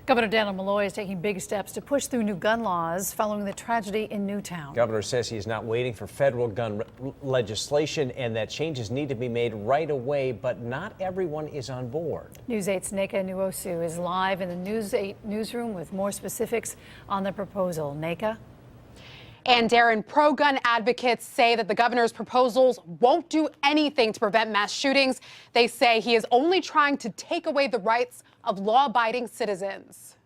Governor Daniel Malloy is taking big steps to push through new gun laws following the tragedy in Newtown. Governor says he's not waiting for federal gun legislation and that changes need to be made right away, but not everyone is on board. News 8's Neka Nuosu is live in the News 8 newsroom with more specifics on the proposal. Neka? And Darren, pro-gun advocates say that the governor's proposals won't do anything to prevent mass shootings. They say he is only trying to take away the rights of law-abiding citizens.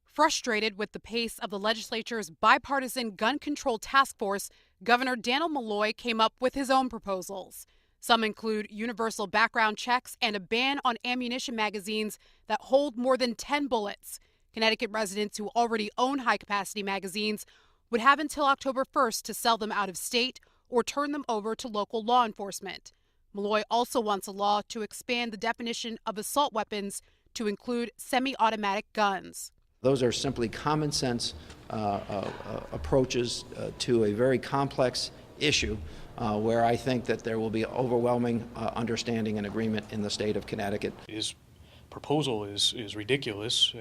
Frustrated with the pace of the legislature's bipartisan gun control task force, Governor Daniel Malloy came up with his own proposals. Some include universal background checks and a ban on ammunition magazines that hold more than 10 bullets. Connecticut residents who already own high-capacity magazines would have until October 1st to sell them out of state or turn them over to local law enforcement. Malloy also wants a law to expand the definition of assault weapons to include semi-automatic guns. Those are simply common sense approaches to a very complex issue where I think that there will be overwhelming understanding and agreement in the state of Connecticut. His proposal is ridiculous.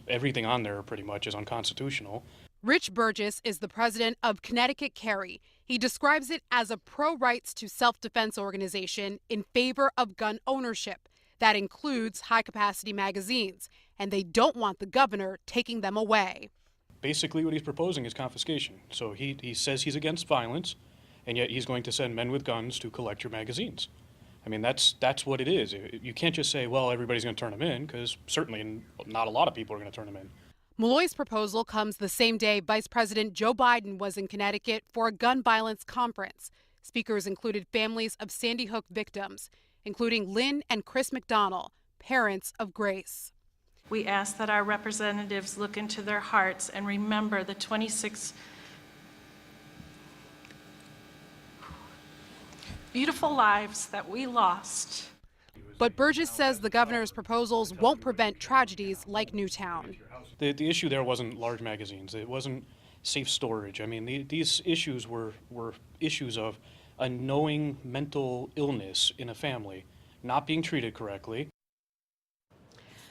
Everything on there pretty much is unconstitutional. Rich Burgess is the president of Connecticut Carry. He describes it as a pro-rights to self-defense organization in favor of gun ownership. That includes high-capacity magazines, and they don't want the governor taking them away. Basically what he's proposing is confiscation. So he says he's against violence, and yet he's going to send men with guns to collect your magazines. I mean, that's what it is. You can't just say, well, everybody's going to turn them in, because certainly not a lot of people are going to turn them in. Malloy's proposal comes the same day Vice President Joe Biden was in Connecticut for a gun violence conference. Speakers included families of Sandy Hook victims, including Lynn and Chris McDonald, parents of Grace. We ask that our representatives look into their hearts and remember the 26 beautiful lives that we lost. But Burgess says the governor's proposals won't prevent tragedies like Newtown. The issue there wasn't large magazines. It wasn't safe storage. I mean, these issues were issues of a knowing mental illness in a family not being treated correctly.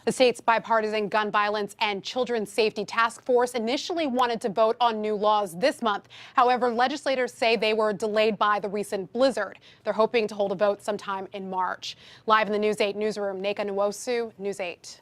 The state's bipartisan gun violence and children's safety task force initially wanted to vote on new laws this month. However, legislators say they were delayed by the recent blizzard. They're hoping to hold a vote sometime in March. Live in the News 8 newsroom, Neka Nuosu, News 8.